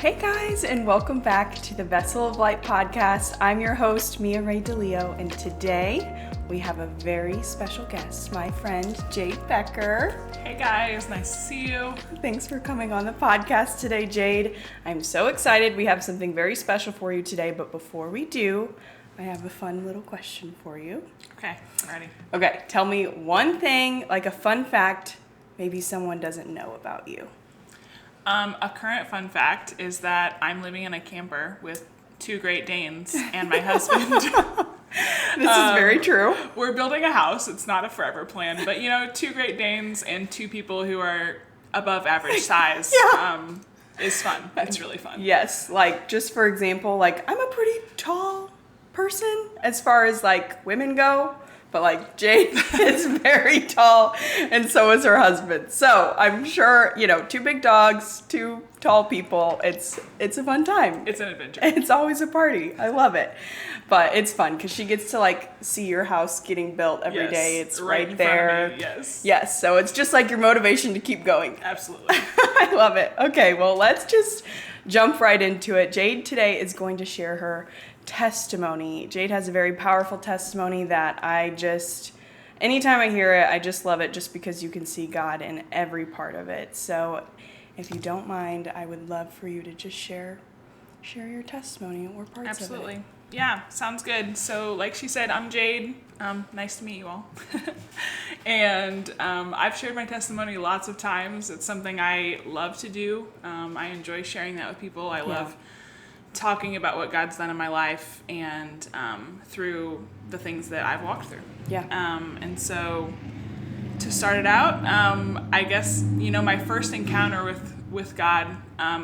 Hey guys, and welcome back to the Vessel of Light podcast. I'm your host, Mia Ray DeLeo, and today we have a very special guest, my friend Jade Becker. Hey guys, nice to see you. Thanks for coming on the podcast today, Jade. I'm so excited. We have something very special for you today, but before we do, I have a fun little question for you. Okay, I'm ready. Okay, tell me one thing, like a fun fact, maybe someone doesn't know about you. A current fun fact is that I'm living in a camper with two Great Danes and my husband. This is very true. We're building a house. It's not a forever plan, but two Great Danes and two people who are above average size is fun. It's really fun. Yes, like just for example, like I'm a pretty tall person as far as like women go, but like Jade is very tall and so is her husband. So I'm sure, two big dogs, two tall people, it's a fun time. It's an adventure. It's always a party. I love it. But it's fun because she gets to like see your house getting built every day. It's right in there. Front of me. Yes. Yes. So it's just like your motivation to keep going. Absolutely. I love it. Okay, well, let's just jump right into it. Jade today is going to share her testimony. Jade has a very powerful testimony that anytime I hear it, I just love it just because you can see God in every part of it. So if you don't mind, I would love for you to just share your testimony or parts of it. Absolutely. Yeah, sounds good. So like she said, I'm Jade. Nice to meet you all. And I've shared my testimony lots of times. It's something I love to do. I enjoy sharing that with people. I love talking about what God's done in my life and through the things that I've walked through. Yeah. And so to start it out, I guess, my first encounter with God,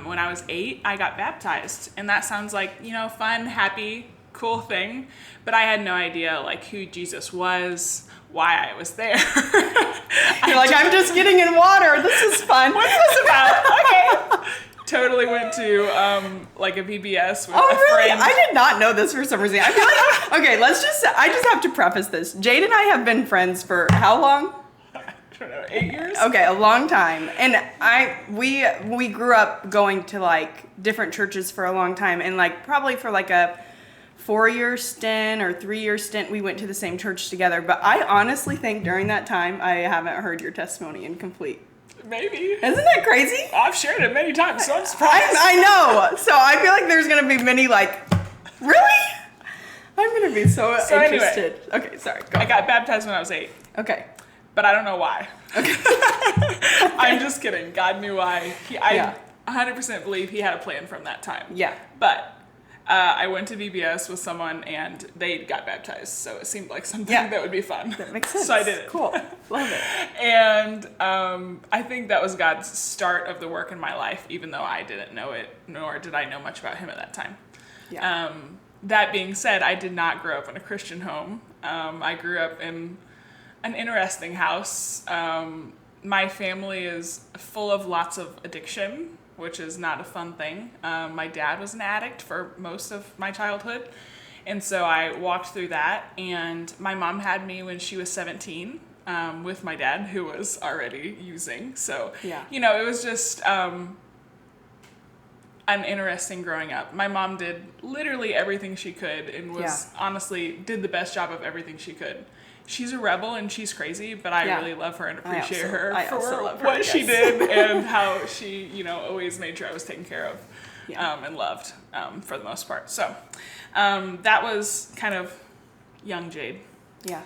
when I was 8, I got baptized. And that sounds like, fun, happy, cool thing. But I had no idea like who Jesus was, why I was there. You're like, I'm just getting in water. This is fun. What's this about? Okay. Totally went to like a VBS with a really? friend. I did not know this for some reason. I feel like, okay, I just have to preface this. Jade and I have been friends for how long? I don't know, 8 years? Okay, a long time. And we grew up going to like different churches for a long time, and like probably for like a 4-year stint or 3-year stint, we went to the same church together. But I honestly think during that time, I haven't heard your testimony incomplete. Maybe. Isn't that crazy? I've shared it many times, so I'm surprised. I know. So I feel like there's going to be many like, really? I'm going to be so interested. Anyway, okay, sorry. Go I got baptized when I was 8. Okay. But I don't know why. Okay. I'm just kidding. God knew why. I 100% believe he had a plan from that time. Yeah. But I went to VBS with someone and they got baptized, so it seemed like something that would be fun. That makes sense. So I did it. Cool. Love it. And I think that was God's start of the work in my life, even though I didn't know it, nor did I know much about him at that time. Yeah. That being said, I did not grow up in a Christian home. I grew up in an interesting house. My family is full of lots of addiction, which is not a fun thing. My dad was an addict for most of my childhood, and so I walked through that, and my mom had me when she was 17 with my dad, who was already using. So, it was just an interesting growing up. My mom did literally everything she could and was honestly did the best job of everything she could. She's a rebel and she's crazy, but I really love her and appreciate her for what she did and how she, always made sure I was taken care of and loved for the most part. So that was kind of young Jade. Yeah.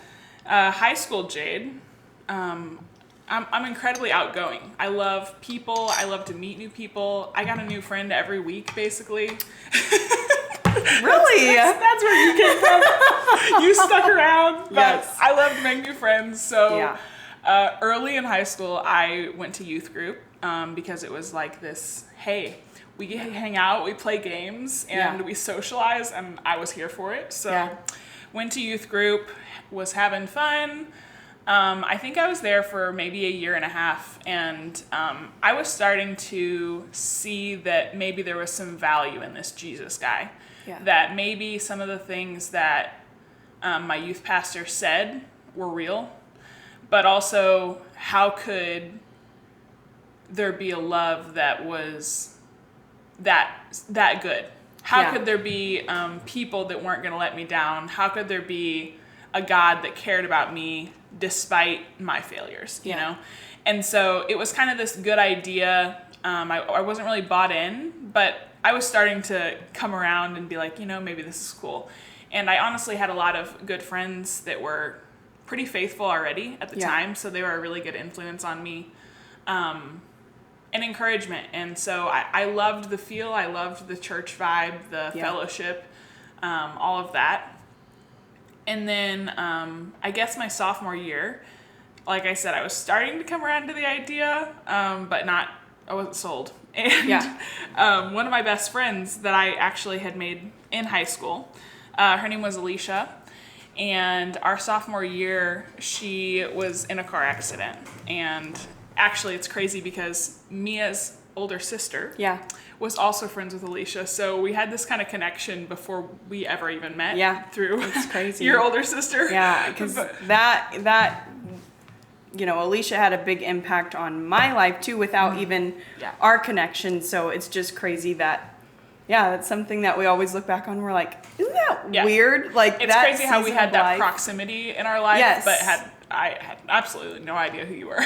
High school Jade. I'm incredibly outgoing. I love people. I love to meet new people. I got a new friend every week, basically. Really? That's where you came from. You stuck around. But Yes. I love to make new friends. So early in high school, I went to youth group because it was like this, hey, we hang out, we play games, and we socialize, and I was here for it. So went to youth group, was having fun. I think I was there for maybe a year and a half, and I was starting to see that maybe there was some value in this Jesus guy. Yeah. That maybe some of the things that my youth pastor said were real, but also how could there be a love that was that good? How Yeah. could there be people that weren't going to let me down? How could there be a God that cared about me despite my failures, you know? And so it was kind of this good idea. I wasn't really bought in, but I was starting to come around and be like, you know, maybe this is cool. And I honestly had a lot of good friends that were pretty faithful already at the time. So they were a really good influence on me. And encouragement. And so I loved the feel. I loved the church vibe, the fellowship, all of that. And then I guess my sophomore year, like I said, I was starting to come around to the idea, but I wasn't sold. And one of my best friends that I actually had made in high school, her name was Alicia. And our sophomore year, she was in a car accident. And actually, it's crazy because Mia's older sister was also friends with Alicia. So we had this kind of connection before we ever even met through it's crazy. your older sister. Yeah, because that, you know, Alicia had a big impact on my life too without even our connection. So it's just crazy that, that's something that we always look back on. We're like, isn't that weird? Like, it's that crazy how we had that life. Proximity in our life, but I had absolutely no idea who you were.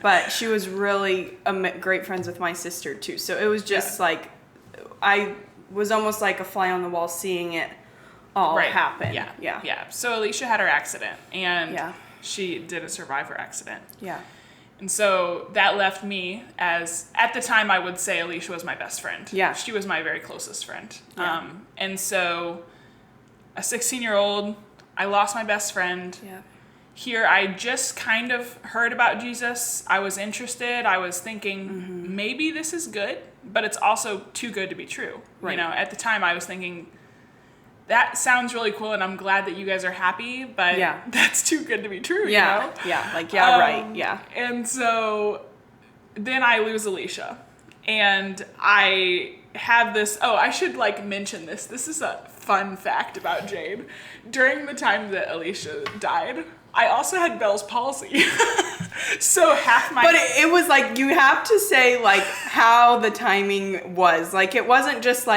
But she was really great friends with my sister too. So it was just like, I was almost like a fly on the wall seeing it all happen. So Alicia had her accident, and she didn't survive her accident. And so that left me as, at the time, I would say Alicia was my best friend. She was my very closest friend. And so a 16-year-old, I lost my best friend. Here, I just kind of heard about Jesus. I was interested. I was thinking, maybe this is good, but it's also too good to be true. You know, at the time, I was thinking, that sounds really cool, and I'm glad that you guys are happy, but that's too good to be true, you know? And so then I lose Alicia, and I have this, I should mention this. This is a fun fact about Jade. During the time that Alicia died, I also had Bell's palsy. So half my... But it was you have to say how the timing was. It wasn't just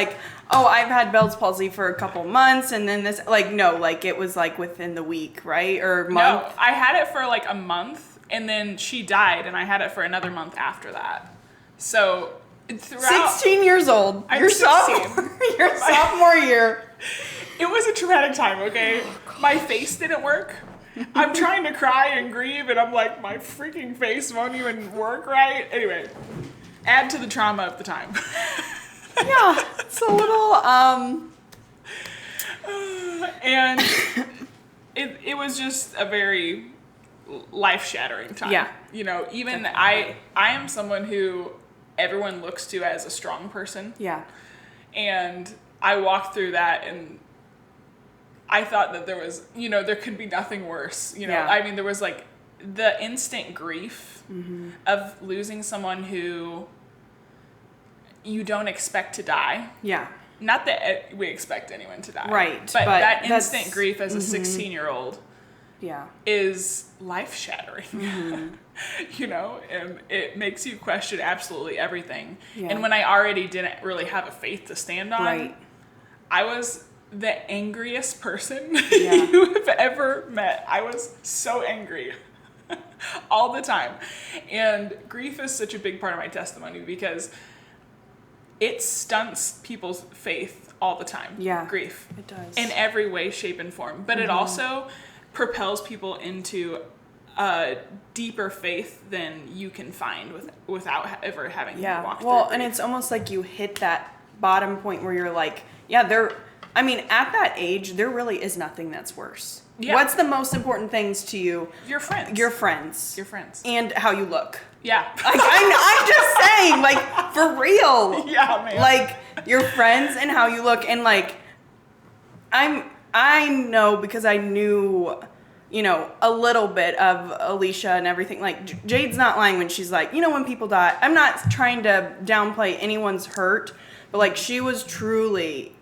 I've had Bell's palsy for a couple months and then this, no, it was within the week, right? Or month? No, I had it for a month, and then she died, and I had it for another month after that. So throughout... 16 years old. Your sophomore year. It was a traumatic time, okay? My face didn't work. I'm trying to cry and grieve, and I'm like, my freaking face won't even work right. Anyway, add to the trauma of the time. It's a little, and it was just a very life-shattering time. You know, even definitely. I am someone who everyone looks to as a strong person. And I walked through that, and I thought that there was, there could be nothing worse. I mean, there was the instant grief of losing someone who you don't expect to die. Not that we expect anyone to die. Right. But that instant grief as a 16-year-old is life-shattering. And it makes you question absolutely everything. And when I already didn't really have a faith to stand on, I was the angriest person you have ever met. I was so angry all the time. And grief is such a big part of my testimony because it stunts people's faith all the time. Grief. It does. In every way, shape, and form. But it also propels people into a deeper faith than you can find without ever having walked through grief. And it's almost like you hit that bottom point where you're at that age, there really is nothing that's worse. What's the most important things to you? Your friends. Your friends. Your friends. And how you look. I'm just saying, for real. Man. Your friends and how you look. And, I know because I knew, a little bit of Alicia and everything. Jade's not lying when she's when people die. I'm not trying to downplay anyone's hurt, but, she was truly,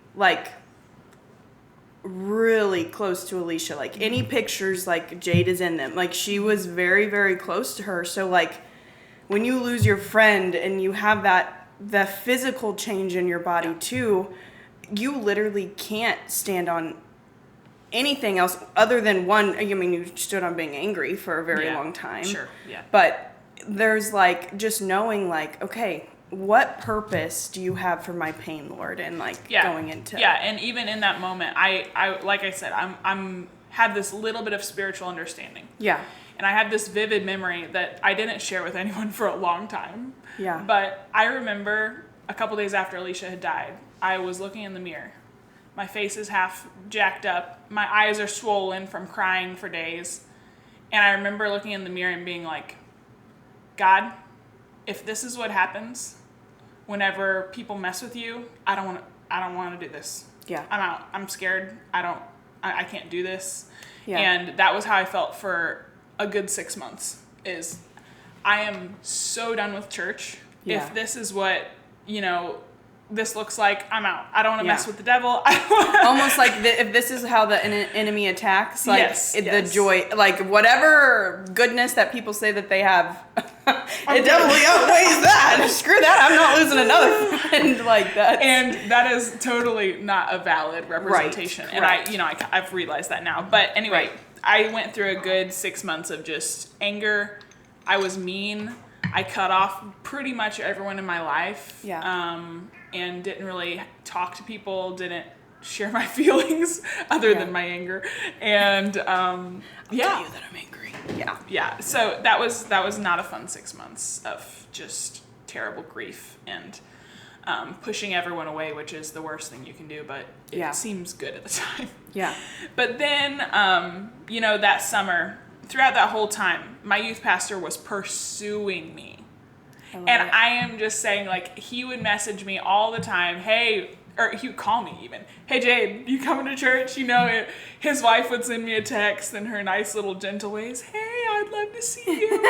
really close to Alicia. Any pictures, Jade is in them. She was very, very close to her. So, when you lose your friend and you have that the physical change in your body too. You literally can't stand on anything else other than one. I mean, you stood on being angry for a very long time. Sure. Yeah. But there's like just knowing like, okay, what purpose do you have for my pain, Lord? And like going into and even in that moment, I like I said, I'm have this little bit of spiritual understanding. Yeah. And I have this vivid memory that I didn't share with anyone for a long time. Yeah. But I remember a couple days after Alicia had died, I was looking in the mirror. My face is half jacked up. My eyes are swollen from crying for days. And I remember looking in the mirror and being like, God, if this is what happens whenever people mess with you, I don't want to do this. Yeah. I'm out. I'm scared. I can't do this. Yeah. And that was how I felt for a good 6 months, is I am so done with church. Yeah. If this is what, this looks like, I'm out. I don't want to mess with the devil. Almost like if this is how the enemy attacks, like the joy, like whatever goodness that people say that they have, it definitely outweighs that. Screw that. I'm not losing another friend like that. And that is totally not a valid representation. Right. And I've realized that now. But anyway, I went through a good 6 months of just anger. I was mean. I cut off pretty much everyone in my life. Yeah. And didn't really talk to people, didn't share my feelings other than my anger. And I'll tell you that I'm angry. Yeah. Yeah. So that was not a fun 6 months of just terrible grief and pushing everyone away, which is the worst thing you can do, but it seems good at the time. Yeah. But then, that summer, throughout that whole time, my youth pastor was pursuing me. I am just saying, like, he would message me all the time, hey, or he would call me even, hey, Jade, you coming to church? His wife would send me a text in her nice little gentle ways, hey, I'd love to see you.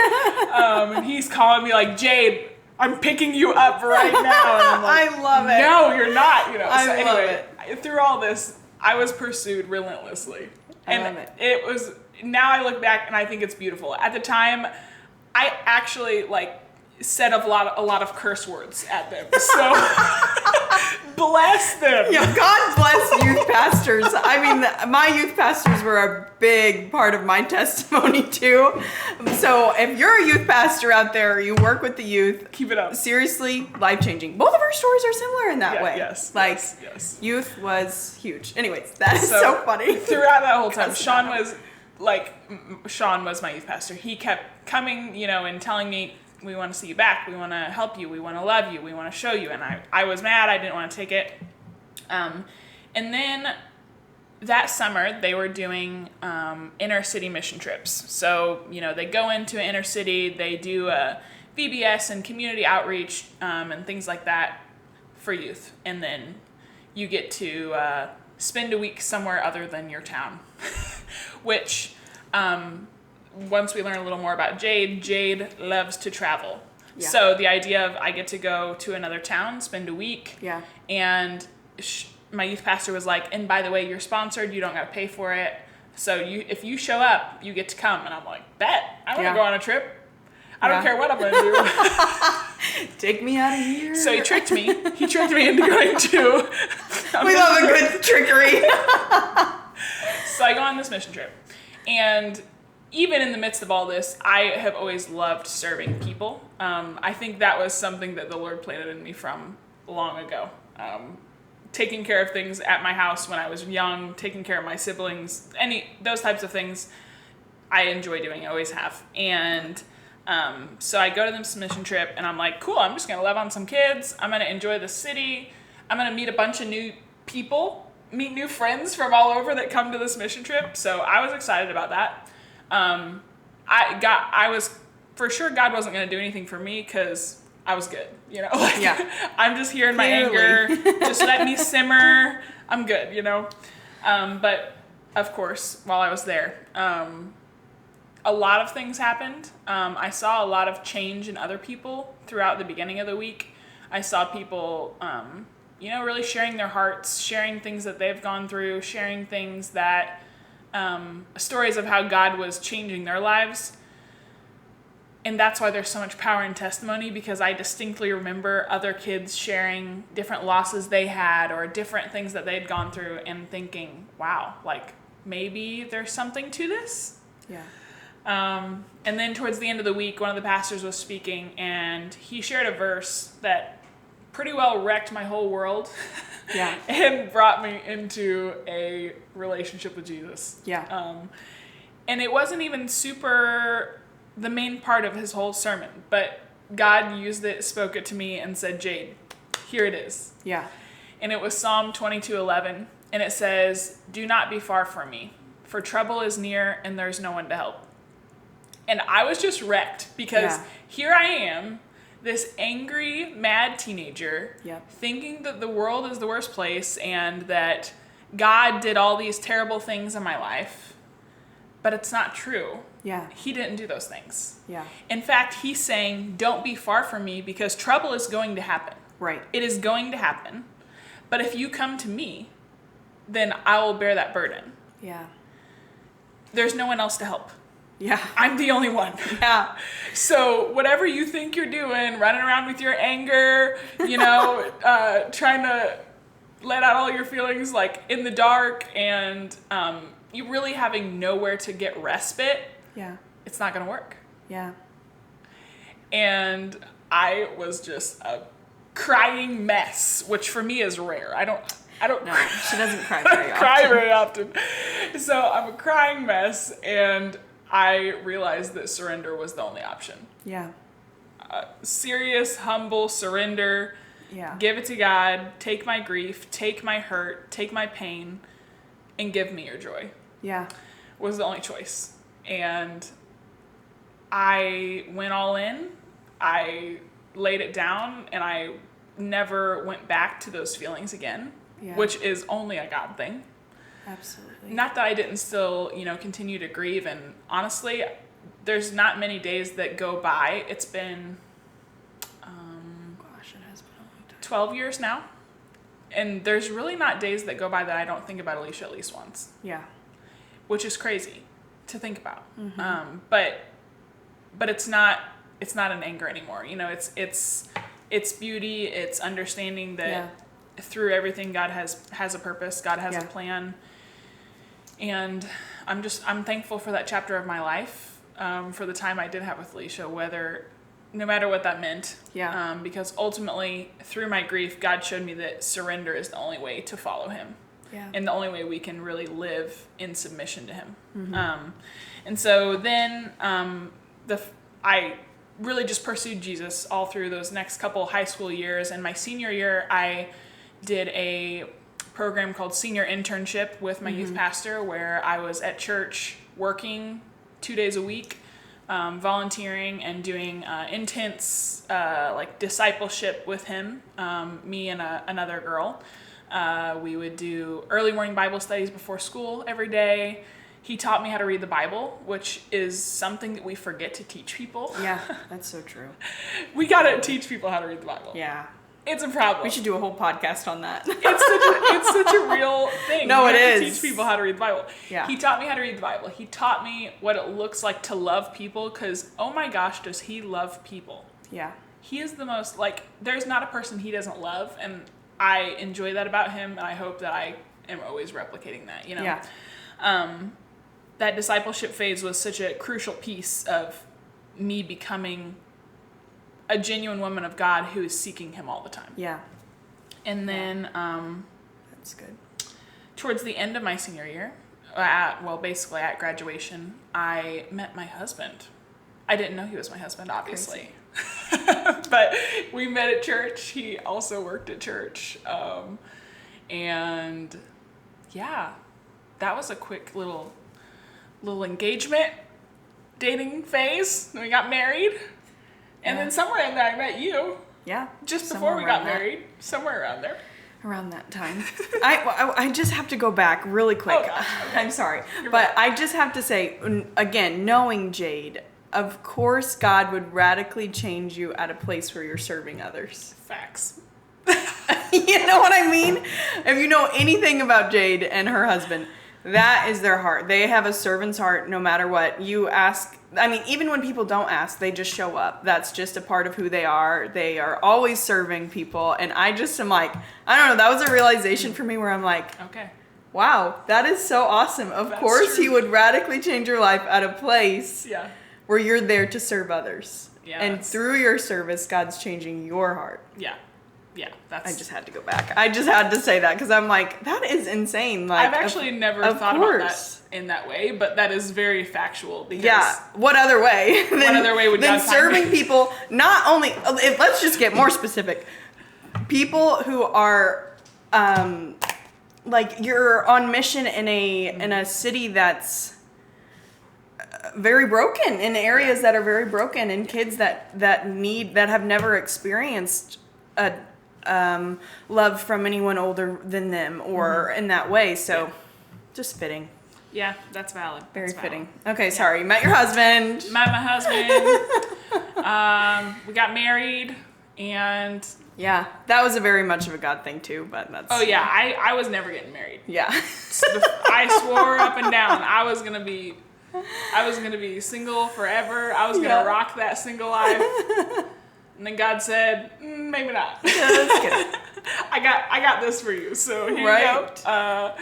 And he's calling me like, Jade, I'm picking you up right now. And I'm like, I love it. No, you're not. I love it. Through all this, I was pursued relentlessly. I love it. It was, now I look back and I think it's beautiful. At the time, I actually said a lot of curse words at them. So bless them. Yeah, God bless youth pastors. I mean, my youth pastors were a big part of my testimony too. So if you're a youth pastor out there, you work with the youth, keep it up. Seriously, life-changing. Both of our stories are similar in that way. Yes. Yes. Youth was huge. Anyways, that is so funny. Throughout that whole time, Sean was my youth pastor. He kept coming, and telling me, we want to see you back. We want to help you. We want to love you. We want to show you. And I was mad. I didn't want to take it. And then that summer, they were doing inner city mission trips. So, they go into an inner city. They do a VBS and community outreach and things like that for youth. And then you get to spend a week somewhere other than your town, which... once we learn a little more about Jade loves to travel. Yeah. So the idea of I get to go to another town, spend a week. Yeah. And my youth pastor was like, and by the way, you're sponsored. You don't got to pay for it. So if you show up, you get to come. And I'm like, bet. I want to go on a trip. I don't care what I'm going to do. Take me out of here. So he tricked me. He tricked me into going to... We love a good trickery. So I go on this mission trip. And... even in the midst of all this, I have always loved serving people. I think that was something that the Lord planted in me from long ago. Taking care of things at my house when I was young, taking care of my siblings, those types of things I enjoy doing, I always have. And so I go to this mission trip and I'm like, cool, I'm just going to love on some kids. I'm going to enjoy the city. I'm going to meet a bunch of new people, meet new friends from all over that come to this mission trip. So I was excited about that. I was for sure God wasn't going to do anything for me because I was good, I'm just here in my anger, just let me simmer. I'm good, but of course, while I was there, a lot of things happened. I saw a lot of change in other people throughout the beginning of the week. I saw people, really sharing their hearts, sharing things that they've gone through, sharing things that, stories of how God was changing their lives. And that's why there's so much power in testimony, because I distinctly remember other kids sharing different losses they had or different things that they'd gone through and thinking, wow, like maybe there's something to this. Yeah. And then towards the end of the week, one of the pastors was speaking, and he shared a verse that pretty well wrecked my whole world. Yeah. And brought me into a relationship with Jesus. Yeah. And it wasn't even super the main part of his whole sermon, but God used it, spoke it to me, and said, Jade, here it is. Yeah. And it was Psalm 22:11, and it says, do not be far from me, for trouble is near and there's no one to help. And I was just wrecked, because here I am, this angry, mad teenager, thinking that the world is the worst place and that God did all these terrible things in my life. But it's not true. Yeah. He didn't do those things. Yeah. In fact, he's saying, don't be far from me, because trouble is going to happen. Right. It is going to happen. But if you come to me, then I will bear that burden. Yeah. There's no one else to help. Yeah. I'm the only one. Yeah. So whatever you think you're doing, running around with your anger, trying to let out all your feelings like in the dark, and you really having nowhere to get respite, it's not going to work. Yeah. And I was just a crying mess, which for me is rare. I don't No, she doesn't cry very often. cry very often. So I'm a crying mess, and I realized that surrender was the only option. Yeah. Serious, humble surrender. Yeah. Give it to God. Take my grief. Take my hurt. Take my pain. And give me your joy. Yeah. Was the only choice. And I went all in. I laid it down, and I never went back to those feelings again, which is only a God thing. Absolutely. Not that I didn't still, continue to grieve. And honestly, there's not many days that go by. It's been, it has been a long time. 12 years now. And there's really not days that go by that I don't think about Alicia at least once. Yeah. Which is crazy to think about. Mm-hmm. But it's not an anger anymore. It's beauty. It's understanding that through everything, God has a purpose. God has a plan. And I'm thankful for that chapter of my life, for the time I did have with Alicia, no matter what that meant. Yeah. Because ultimately, through my grief, God showed me that surrender is the only way to follow him. Yeah. And the only way we can really live in submission to him. Mm-hmm. And so then I really just pursued Jesus all through those next couple high school years. And my senior year, I did a program called Senior Internship with my youth pastor, where I was at church working 2 days a week, volunteering and doing intense discipleship with him, me and another girl. We would do early morning Bible studies before school every day. He taught me how to read the Bible, which is something that we forget to teach people. Yeah, that's so true. We gotta teach people how to read the Bible. Yeah. It's a problem. We should do a whole podcast on that. It's such a real thing. No, it is. To teach people how to read the Bible. Yeah. He taught me how to read the Bible. He taught me what it looks like to love people, because, oh my gosh, does he love people. Yeah. He is the most, there's not a person he doesn't love, and I enjoy that about him, and I hope that I am always replicating that, Yeah. That discipleship phase was such a crucial piece of me becoming a genuine woman of God who is seeking him all the time. Yeah. And then that's good. Towards the end of my senior year, basically at graduation, I met my husband. I didn't know he was my husband, obviously. But we met at church. He also worked at church. And yeah, that was a quick little engagement, dating phase. Then we got married. And then somewhere in there, I met you. Yeah. Just before we got married. Somewhere around there. Around that time. I just have to go back really quick. Oh, gosh, okay. I'm sorry. But I just have to say, again, knowing Jade, of course God would radically change you at a place where you're serving others. Facts. You know what I mean? If you know anything about Jade and her husband, That is their heart. They have a servant's heart no matter what. You ask, I mean, even when people don't ask, they just show up. That's just a part of who they are. They are always serving people. And I just am like, I don't know, that was a realization for me where I'm like, okay. Wow, that is so awesome. Of That's course, true. He would radically change your life at a place where you're there to serve others. Yeah, and through your service, God's changing your heart. Yeah. Yeah, I just had to go back. I just had to say that because I'm like, that is insane. Like, I've actually never thought about that in that way, but that is very factual. Because what other way? What other way would God find serving me? people? Not only. Let's just get more specific. People who are, like you're on mission in a city that's very broken, in areas that are very broken, and kids that have never experienced a love from anyone older than them or in that way. So just fitting. Yeah, that's valid. Very that's fitting. valid. Okay, sorry. Met your husband. Met my husband. We got married, and yeah, that was a very much of a God thing too, but that's... Oh yeah, I was never getting married. Yeah. I swore up and down I was gonna be single forever. I was gonna rock that single life. And then God said, maybe not. Yeah, that's good. I got this for you. So here you go.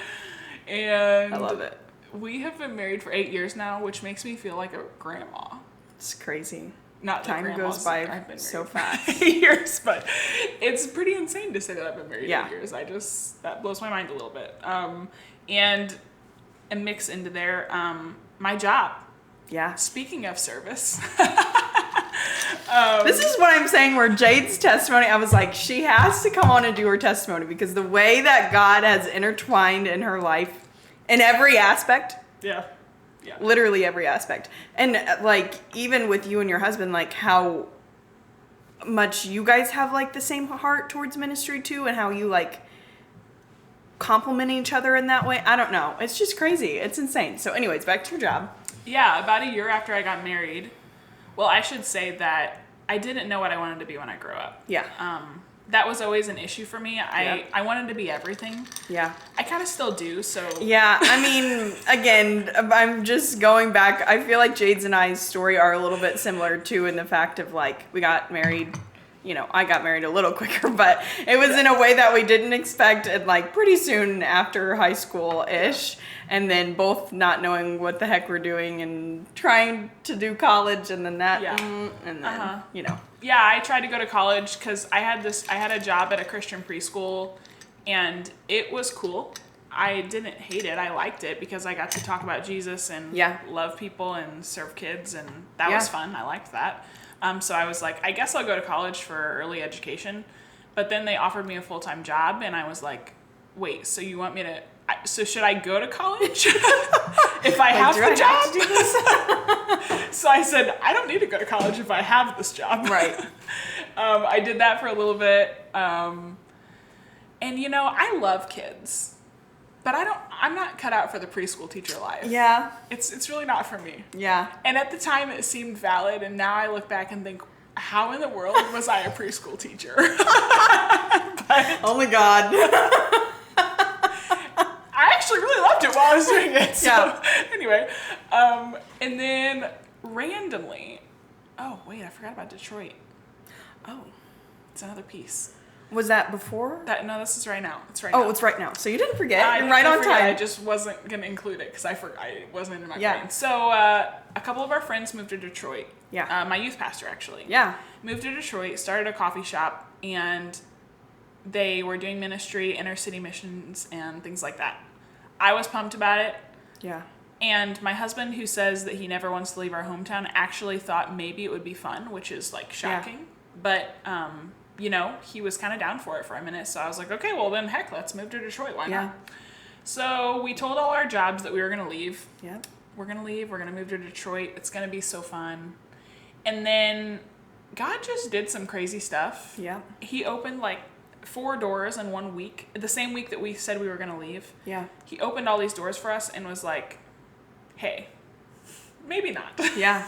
And I love it. We have been married for 8 years now, which makes me feel like a grandma. It's crazy. Not time goes by so fast. 8 years, but it's pretty insane to say that I've been married 8 years. That blows my mind a little bit. And mix into there, my job. Yeah. Speaking of service. This is what I'm saying, where Jade's testimony, I was like, she has to come on and do her testimony, because the way that God has intertwined in her life in every aspect. Yeah. Literally every aspect. And like, even with you and your husband, like how much you guys have like the same heart towards ministry too, and how you like compliment each other in that way. I don't know. It's just crazy. It's insane. So anyways, back to your job. Yeah, about a year after I got married. Well, I should say that I didn't know what I wanted to be when I grew up. Yeah. That was always an issue for me. I wanted to be everything. Yeah. I kind of still do, so... Yeah, I mean, again, I'm just going back. I feel like Jade's and I's story are a little bit similar, too, in the fact of, like, we got married... You know, I got married a little quicker, but it was in a way that we didn't expect, and like pretty soon after high school-ish, and then both not knowing what the heck we're doing and trying to do college, and then that, and then, you know. Yeah, I tried to go to college because I had a job at a Christian preschool, and it was cool. I didn't hate it. I liked it because I got to talk about Jesus and love people and serve kids, and that was fun. I liked that. So I was like, I guess I'll go to college for early education. But then they offered me a full-time job, and I was like, wait, so you want me to... So should I go to college if I have the job? So I said, I don't need to go to college if I have this job. Right. I did that for a little bit. And, you know, I love kids. But I'm not cut out for the preschool teacher life. Yeah. It's really not for me. Yeah. And at the time it seemed valid, and now I look back and think, how in the world was I a preschool teacher? But only God. I actually really loved it while I was doing it. So anyway, and then randomly, oh wait, I forgot about Detroit. Oh, it's another piece. Was that before? No, this is right now. It's right now. Oh, it's right now. So you didn't forget. You're right on time. I just wasn't going to include it because I forgot. It wasn't in my brain. So a couple of our friends moved to Detroit. Yeah. My youth pastor, actually. Yeah. Moved to Detroit, started a coffee shop, and they were doing ministry, inner city missions, and things like that. I was pumped about it. Yeah. And my husband, who says that he never wants to leave our hometown, actually thought maybe it would be fun, which is like shocking. Yeah. But, you know, he was kind of down for it for a minute. So I was like, okay, well then heck, let's move to Detroit. Why not? So we told all our jobs that we were going to leave. Yeah. We're going to leave. We're going to move to Detroit. It's going to be so fun. And then God just did some crazy stuff. Yeah. He opened like 4 doors in 1 week, the same week that we said we were going to leave. Yeah. He opened all these doors for us and was like, hey, maybe not. Yeah.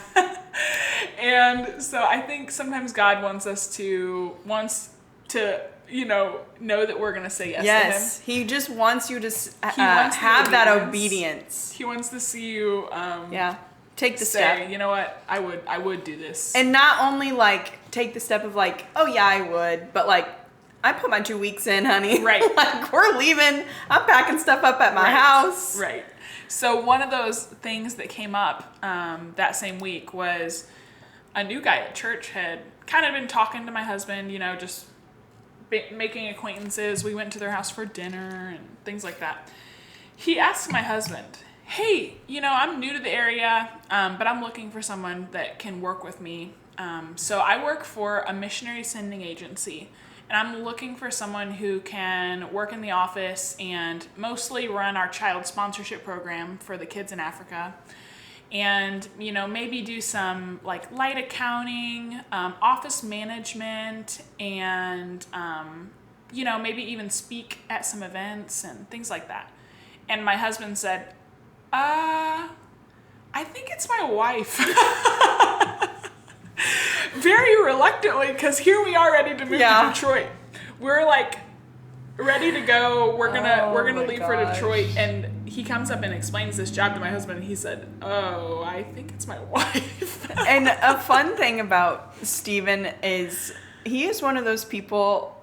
And so I think sometimes God wants to know that we're going to say yes Yes, to him. he just wants you to have that obedience. He wants to see you take the say, step. you know what, I would do this. And not only like take the step of like, oh yeah, I would, but like, I put my 2 weeks in, honey. Right. Like, we're leaving. I'm packing stuff up at my house. Right. So one of those things that came up that same week was a new guy at church had kind of been talking to my husband, just making acquaintances. We went to their house for dinner and things like that. He asked my husband, hey, I'm new to the area, but I'm looking for someone that can work with me. So I work for a missionary sending agency, and I'm looking for someone who can work in the office and mostly run our child sponsorship program for the kids in Africa. And, maybe do some like light accounting, office management, and, maybe even speak at some events and things like that. And my husband said, I think it's my wife. Very reluctantly, because here we are ready to move to Detroit. We're like ready to go. We're gonna leave for Detroit, and he comes up and explains this job to my husband, and he said, oh, I think it's my wife. And a fun thing about Steven is he is one of those people,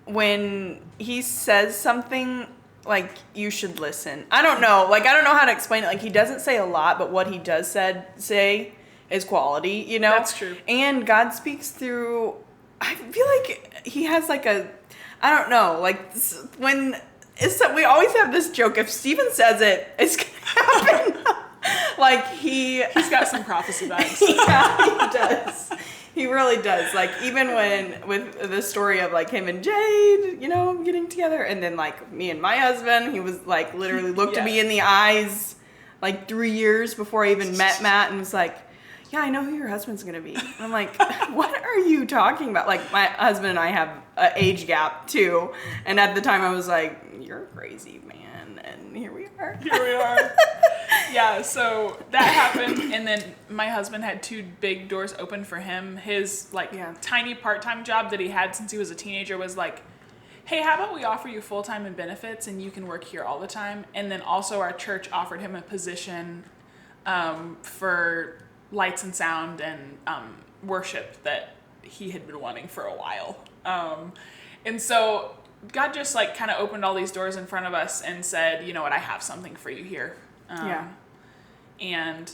when he says something, like, you should listen. I don't know how to explain it. Like, he doesn't say a lot, but what he does say is quality, That's true. And God speaks through, I feel like he has like I don't know, like when we always have this joke, if Steven says it, it's going to happen. Like he's got some prophecy vibes. Yeah, he does. He really does. Like, even when, with the story of, like, him and Jade, getting together, and then, like, me and my husband, he was, like, literally looked at me in the eyes, like, 3 years before I even met Matt, and was like, yeah, I know who your husband's going to be. And I'm like, what are you talking about? Like, my husband and I have an age gap, too, and at the time I was like, you're crazy, man, and here we are. Yeah, so that happened, and then my husband had 2 big doors open for him. His, tiny part-time job that he had since he was a teenager was like, hey, how about we offer you full-time and benefits, and you can work here all the time? And then also our church offered him a position for lights and sound and worship that he had been wanting for a while. And so God just, kind of opened all these doors in front of us and said, you know what, I have something for you here. And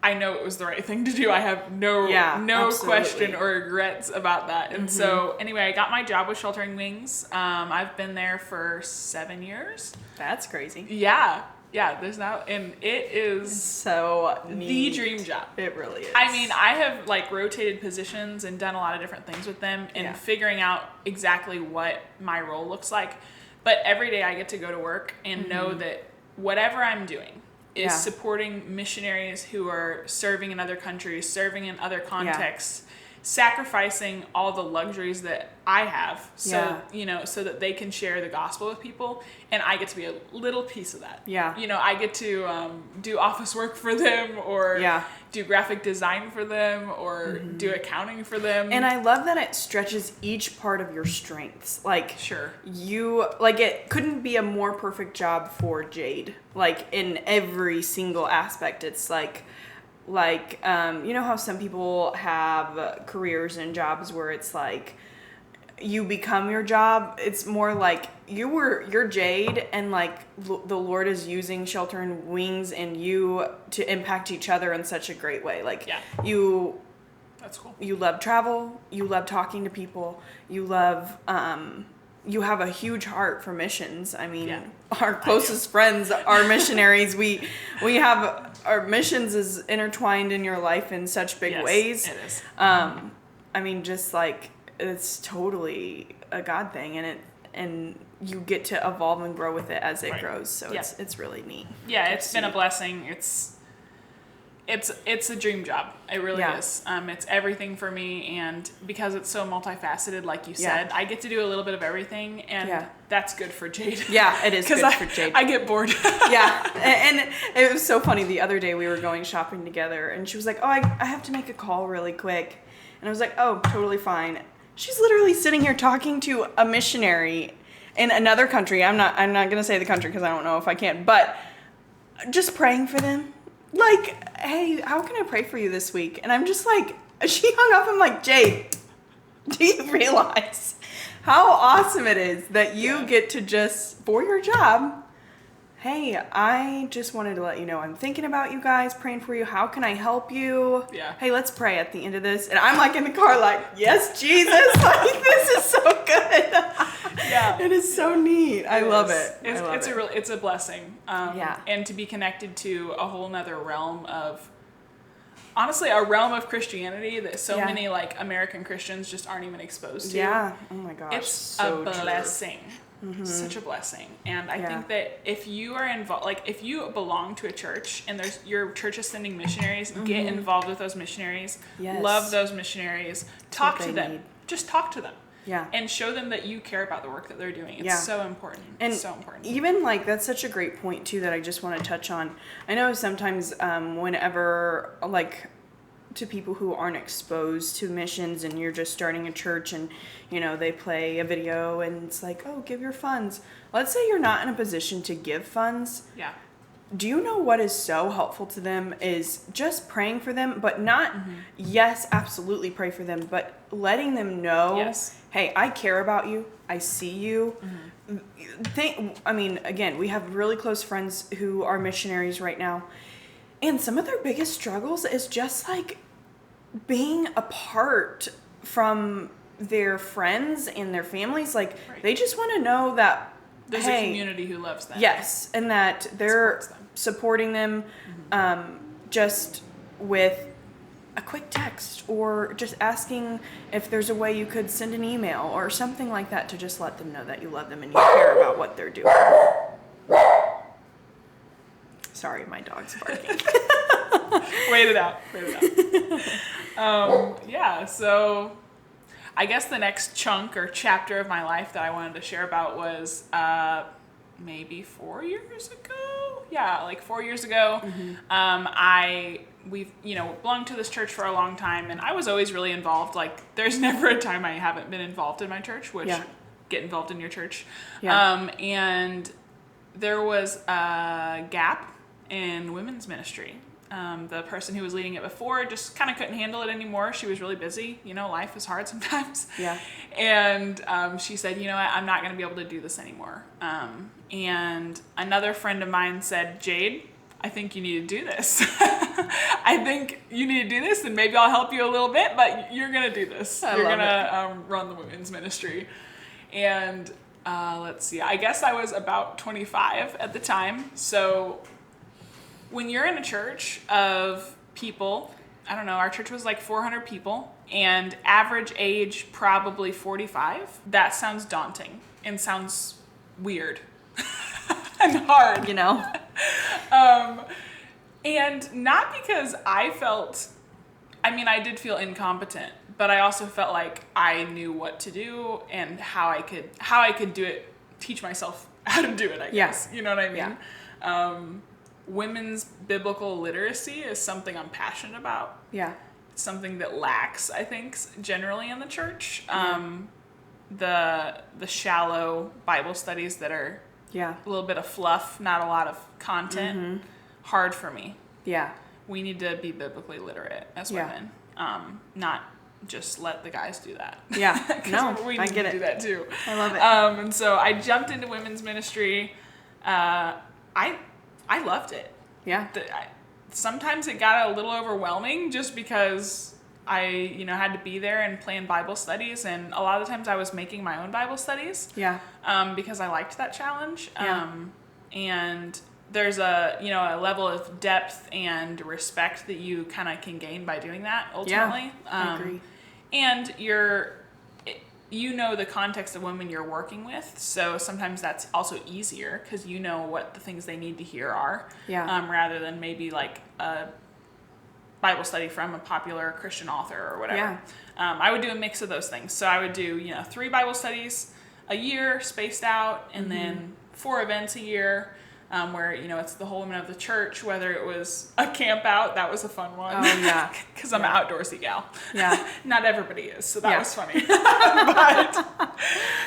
I know it was the right thing to do. I have no question or regrets about that. And so anyway, I got my job with Sheltering Wings. I've been there for 7 years. That's crazy. Yeah, there's now, and it is so neat. The dream job. It really is. I mean, I have rotated positions and done a lot of different things with them and figuring out exactly what my role looks like. But every day I get to go to work and know that whatever I'm doing is supporting missionaries who are serving in other countries, serving in other contexts, sacrificing all the luxuries that I have so that they can share the gospel with people, and I get to be a little piece of that. I get to do office work for them, or do graphic design for them, or do accounting for them. And I love that it stretches each part of your strengths. Like, it couldn't be a more perfect job for Jade. Like, in every single aspect, it's like how some people have careers and jobs where it's like you become your job. It's more like you're Jade, and like the Lord is using Sheltering Wings and you to impact each other in such a great way. Like that's cool. You love travel, you love talking to people, you love you have a huge heart for missions. I mean, our closest friends are missionaries. We have our missions is intertwined in your life in such big ways. It is. I mean, just like, it's totally a God thing, and you get to evolve and grow with it as it grows. So it's really neat. Yeah, it's been a blessing. It's a dream job. It really is. It's everything for me, and because it's so multifaceted, like you said, I get to do a little bit of everything, and that's good for Jade. Yeah, it is good for Jade. I get bored. And it was so funny. The other day we were going shopping together, and she was like, "Oh, I have to make a call really quick," and I was like, "Oh, totally fine." She's literally sitting here talking to a missionary in another country. I'm not going to say the country because I don't know if I can, but just praying for them. Like, hey, how can I pray for you this week? And I'm just like, she hung up. I'm like, Jade, do you realize how awesome it is that you get to just, for your job, hey, I just wanted to let you know I'm thinking about you guys, praying for you. How can I help you? Yeah. Hey, let's pray at the end of this. And I'm like in the car like, yes, Jesus. Like, this is so good. Yeah. It is so neat. I love it. It's a blessing. Yeah. And to be connected to a whole nother realm of, honestly, a realm of Christianity that so many like American Christians just aren't even exposed to. Yeah. Oh my gosh. It's so a blessing. Mm-hmm. Such a blessing. And I think that if you are involved, like if you belong to a church and your church is sending missionaries, get involved with those missionaries, love those missionaries, talk to them, just talk to them. Yeah. And show them that you care about the work that they're doing. It's so important. And so important. Even like, that's such a great point too that I just want to touch on. I know sometimes whenever like to people who aren't exposed to missions and you're just starting a church and, you know, they play a video and it's like, oh, give your funds. Let's say you're not in a position to give funds. Yeah. Do you know what is so helpful to them is just praying for them, but not, yes, absolutely pray for them, but letting them know, hey, I care about you. I see you. Again, we have really close friends who are missionaries right now. And some of their biggest struggles is just like being apart from their friends and their families. Like they just want to know that there's a community who loves them. Yes, and that they're supporting them just with a quick text or just asking if there's a way you could send an email or something like that to just let them know that you love them and you care about what they're doing. Sorry, my dog's barking. Wait it out. So I guess the next chunk or chapter of my life that I wanted to share about was maybe 4 years ago. Yeah, like 4 years ago. We've belonged to this church for a long time, and I was always really involved. Like, there's never a time I haven't been involved in my church, which get involved in your church. And there was a gap in women's ministry. The person who was leading it before just kind of couldn't handle it anymore. She was really busy. Life is hard sometimes. Yeah. And she said, I'm not going to be able to do this anymore. And another friend of mine said, Jade, I think you need to do this. I think you need to do this, and maybe I'll help you a little bit, but you're going to do this. You're going to run the women's ministry. And let's see, I guess I was about 25 at the time. So when you're in a church of people, I don't know, our church was like 400 people and average age probably 45. That sounds daunting and sounds weird and hard. And not because I did feel incompetent, but I also felt like I knew what to do and how I could do it, teach myself how to do it, I guess. You know what I mean? Yeah. Women's biblical literacy is something I'm passionate about. Yeah. It's something that lacks, I think, generally in the church. The shallow Bible studies that are a little bit of fluff, not a lot of content, hard for me. Yeah. We need to be biblically literate as women, not just let the guys do that. Yeah. No, we need to do that too. I love it. And so I jumped into women's ministry. I loved it. Yeah. Sometimes it got a little overwhelming just because I, had to be there and plan Bible studies. And a lot of the times I was making my own Bible studies. Yeah. Because I liked that challenge. Yeah. And there's a level of depth and respect that you kind of can gain by doing that ultimately. Yeah, I agree. And the context of women you're working with, so sometimes that's also easier because you know what the things they need to hear are, rather than maybe like a Bible study from a popular Christian author or whatever. Yeah. I would do a mix of those things. So I would do 3 Bible studies a year spaced out, and then 4 events a year. where, you know, it's the whole women of the church, whether it was a camp out, that was a fun one. Oh, yeah. Because I'm an outdoorsy gal. Yeah. Not everybody is, so that was funny. But,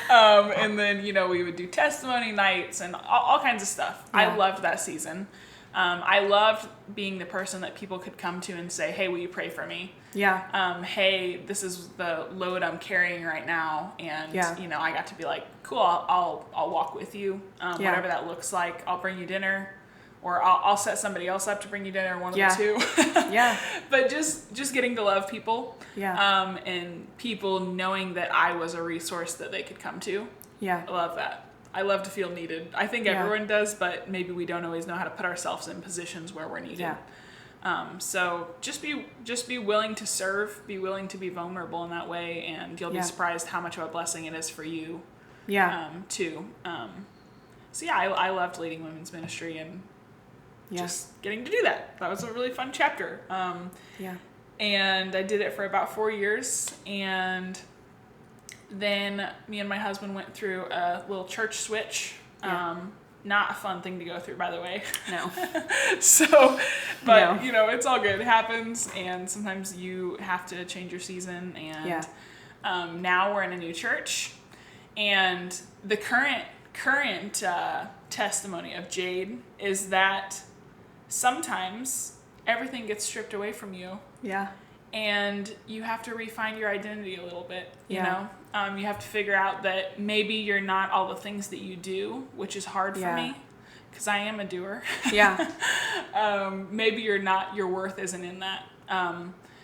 and then, you know, we would do testimony nights and all kinds of stuff. Yeah. I loved that season. I loved being the person that people could come to and say, hey, will you pray for me? Yeah. Hey, this is the load I'm carrying right now. And, you know, I got to be like, cool, I'll walk with you. Whatever that looks like. I'll bring you dinner, or I'll set somebody else up to bring you dinner, one of the two. Yeah. But just getting to love people. Yeah. And people knowing that I was a resource that they could come to. Yeah. I love that. I love to feel needed. I think everyone does, but maybe we don't always know how to put ourselves in positions where we're needed. Yeah. So just be willing to serve, be willing to be vulnerable in that way, and you'll be surprised how much of a blessing it is for you. Yeah. Too. So yeah, I loved leading women's ministry and just getting to do that. That was a really fun chapter. And I did it for about 4 years, and then me and my husband went through a little church switch. Not a fun thing to go through, by the way. No. So, but you know, it's all good. It happens, and sometimes you have to change your season. And now we're in a new church, and the current testimony of Jade is that sometimes everything gets stripped away from you. Yeah. And you have to refine your identity a little bit, you know? You have to figure out that maybe you're not all the things that you do, which is hard for me, because I am a doer. Yeah. Maybe your worth isn't in that.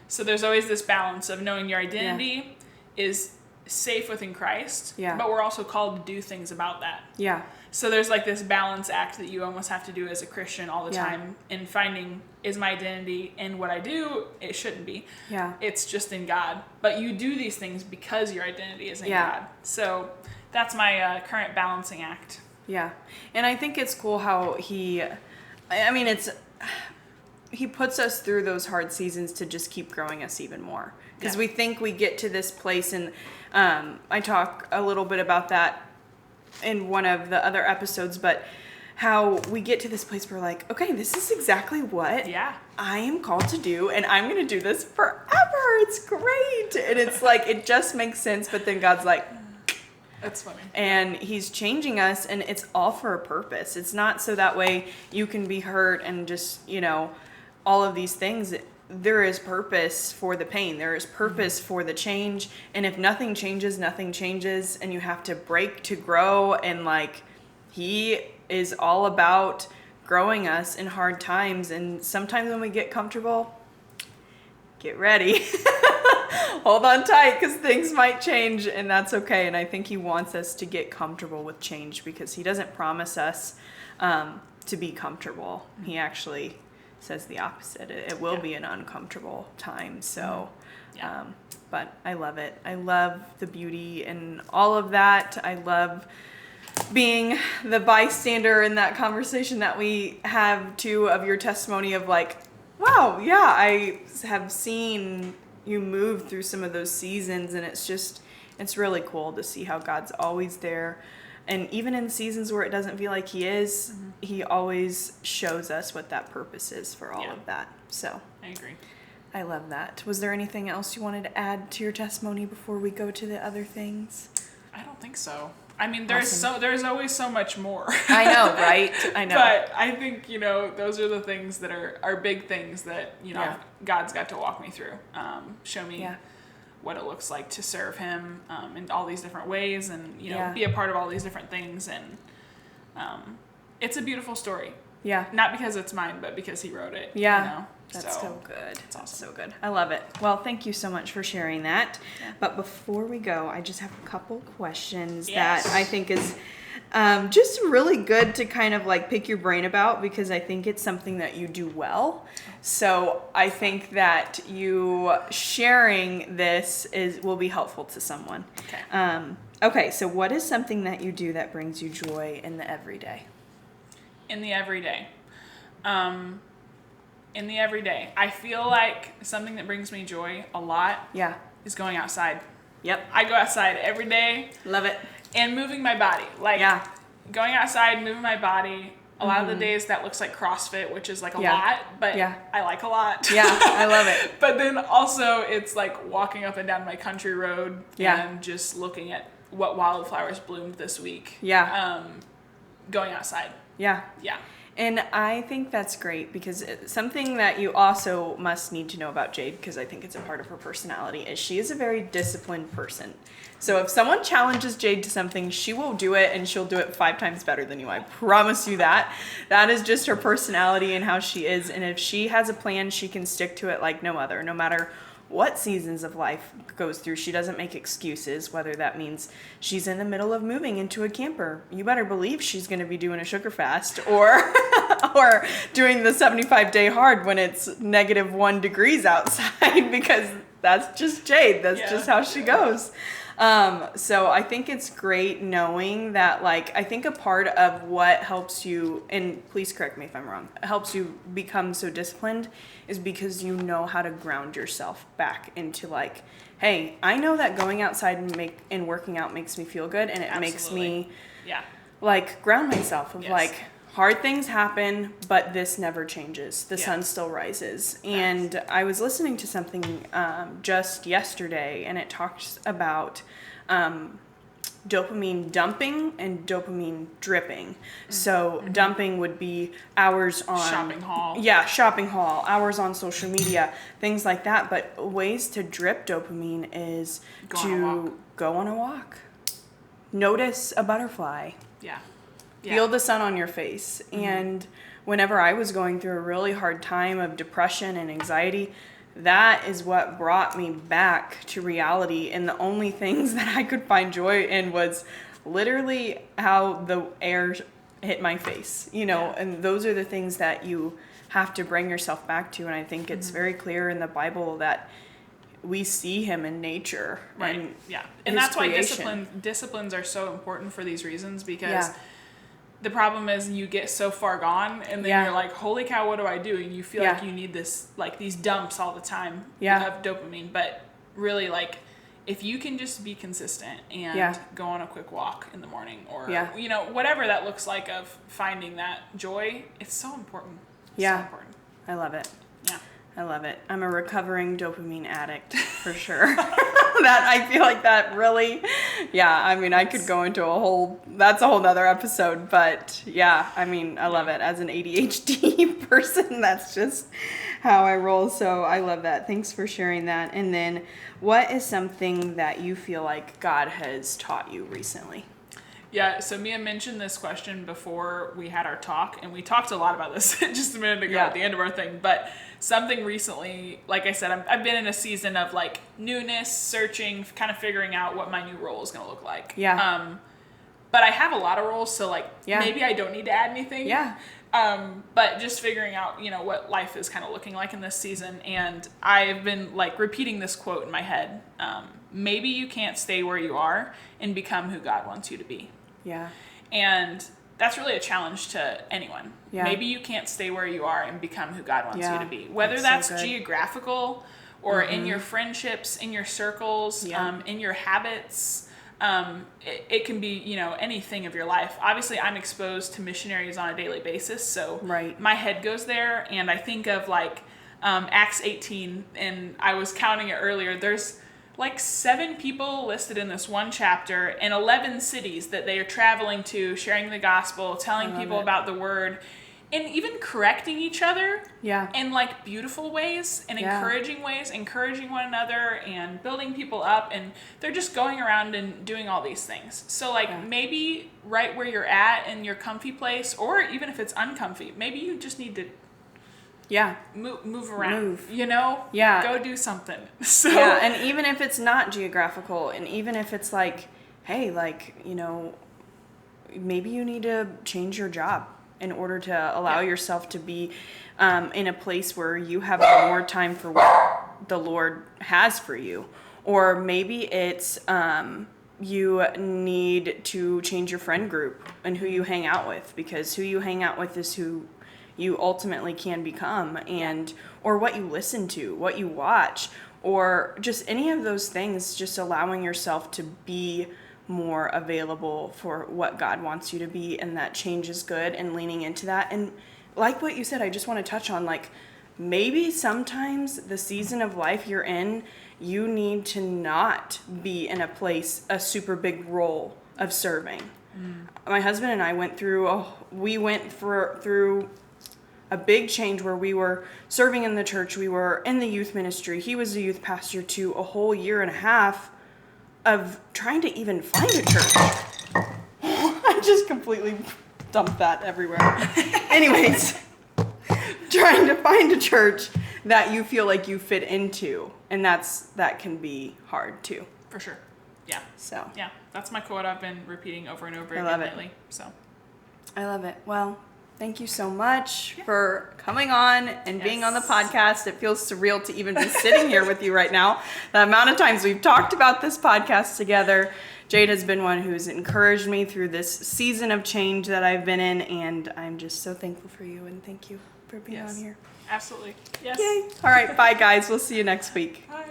So there's always this balance of knowing your identity is safe within Christ, but we're also called to do things about that. Yeah. So there's like this balance act that you almost have to do as a Christian all the time in finding, is my identity in what I do? It shouldn't be. Yeah. It's just in God. But you do these things because your identity is in God. So that's my current balancing act. Yeah. And I think it's cool how he puts us through those hard seasons to just keep growing us even more. Because we think we get to this place, and I talk a little bit about that in one of the other episodes, but how we get to this place where we're like, okay, this is exactly what I am called to do, and I'm going to do this forever. It's great. And it's like, it just makes sense, but then God's like, that's funny. And he's changing us, and it's all for a purpose. It's not so that way you can be hurt and just, you know, all of these things. There is purpose for the pain. There is purpose for the change. And if nothing changes, and you have to break to grow. And like, he is all about growing us in hard times. And sometimes when we get comfortable, get ready. Hold on tight, because things might change, and that's okay. And I think he wants us to get comfortable with change, because he doesn't promise us to be comfortable. He actually says the opposite. It will be an uncomfortable time. So, but I love it. I love the beauty and all of that. I love being the bystander in that conversation that we have too, of your testimony of like, wow, I have seen you move through some of those seasons, and it's really cool to see how God's always there. And even in seasons where it doesn't feel like he is, he always shows us what that purpose is for all of that. So I agree. I love that. Was there anything else you wanted to add to your testimony before we go to the other things? I don't think so. I mean, there's always so much more. I know, right? I know. But I think, you know, those are the things that are big things that, you know, God's got to walk me through. Show me what it looks like to serve him in all these different ways, and, you know, be a part of all these different things. And it's a beautiful story. Yeah. Not because it's mine, but because he wrote it. Yeah. You know? That's so good. It's awesome. So good. I love it. Well, thank you so much for sharing that. Yeah. But before we go, I just have a couple questions that I think is just really good to kind of like pick your brain about, because I think it's something that you do well. So I think that you sharing this will be helpful to someone. Okay. Okay. So what is something that you do that brings you joy in the everyday? In the everyday. In the everyday, I feel like something that brings me joy a lot is going outside. Yep. I go outside every day. Love it. And moving my body. Like, going outside, moving my body A lot of the days that looks like CrossFit, which is like a lot, but I like a lot. Yeah, I love it. But then also it's like walking up and down my country road and just looking at what wildflowers bloomed this week. Yeah. Going outside. Yeah. Yeah. And I think that's great because something that you also must need to know about Jade, because I think it's a part of her personality, is she is a very disciplined person. So if someone challenges Jade to something, she will do it, and she'll do it 5 times better than you. I promise you that. That is just her personality and how she is. And if she has a plan, she can stick to it like no other, no matter what seasons of life goes through. She doesn't make excuses, whether that means she's in the middle of moving into a camper. You better believe she's going to be doing a sugar fast or or doing the 75-day hard when it's -1 degrees outside, because that's just Jade. That's just how she goes. So I think it's great knowing that, like, I think a part of what helps you, and please correct me if I'm wrong, helps you become so disciplined is because you know how to ground yourself back into, like, hey, I know that going outside and working out makes me feel good, and it makes me like ground myself of like, hard things happen, but this never changes. The sun still rises. And I was listening to something just yesterday, and it talks about dopamine dumping and dopamine dripping. So dumping would be hours on shopping haul. Yeah, shopping haul, hours on social media, things like that. But ways to drip dopamine is go on a walk. Notice a butterfly. Yeah. Feel the sun on your face. And whenever I was going through a really hard time of depression and anxiety, that is what brought me back to reality. And the only things that I could find joy in was literally how the air hit my face, you know, and those are the things that you have to bring yourself back to. And I think it's very clear in the Bible that we see him in nature. Right. And that's creation. Why disciplines are so important for these reasons, because the problem is you get so far gone, and then you're like, holy cow, what do I do? And you feel like you need this, like, these dumps all the time of dopamine. But really, like, if you can just be consistent and go on a quick walk in the morning, or, you know, whatever that looks like, of finding that joy, it's so important. It's so important. I love it. Yeah. I love it. I'm a recovering dopamine addict for sure. That I feel like that really, I mean, I could go into that's a whole nother episode, but I mean, I love it. As an ADHD person, that's just how I roll. So I love that. Thanks for sharing that. And then what is something that you feel like God has taught you recently? Yeah, so Mia mentioned this question before we had our talk, and we talked a lot about this just a minute ago at the end of our thing, but something recently, like I said, I've been in a season of, like, newness, searching, kind of figuring out what my new role is going to look like. Yeah. But I have a lot of roles, so, like, maybe I don't need to add anything. Yeah. But just figuring out, you know, what life is kind of looking like in this season, and I've been, like, repeating this quote in my head. Maybe you can't stay where you are and become who God wants you to be. Yeah. And that's really a challenge to anyone. Yeah. Maybe you can't stay where you are and become who God wants you to be. Whether that's so geographical or in your friendships, in your circles, in your habits. It can be, you know, anything of your life. Obviously, I'm exposed to missionaries on a daily basis, so my head goes there, and I think of, like, Acts 18, and I was counting it earlier. There's like 7 people listed in this one chapter, and 11 cities that they are traveling to, sharing the gospel, telling people about the word, and even correcting each other in, like, beautiful ways and encouraging ways, encouraging one another and building people up. And they're just going around and doing all these things. So, like, maybe right where you're at in your comfy place, or even if it's uncomfy, maybe you just need to move around, you know, go do something. So and even if it's not geographical, and even if it's like, hey, like, you know, maybe you need to change your job in order to allow yourself to be in a place where you have more time for what the Lord has for you. Or maybe it's you need to change your friend group and who you hang out with, because who you hang out with is who you ultimately can become, and or what you listen to, what you watch, or just any of those things, just allowing yourself to be more available for what God wants you to be, and that change is good, and leaning into that. And like what you said, I just want to touch on, like, maybe sometimes the season of life you're in, you need to not be in a super big role of serving. My husband and I went through through a big change where we were serving in the church. We were in the youth ministry. He was a youth pastor, to a whole year and a half of trying to even find a church. I just completely dumped that everywhere. Anyways, trying to find a church that you feel like you fit into, and that can be hard too. For sure. Yeah. So. Yeah, that's my quote I've been repeating over and over again lately. So. I love it. Well, thank you so much for coming on and being on the podcast. It feels surreal to even be sitting here with you right now. The amount of times we've talked about this podcast together. Jade has been one who's encouraged me through this season of change that I've been in, and I'm just so thankful for you, and thank you for being on here. Absolutely. Yes. Yay. All right. Bye, guys. We'll see you next week. Bye.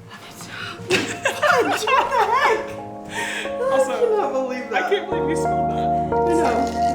What the heck? Also, I cannot believe that. I can't believe you spilled that. I know.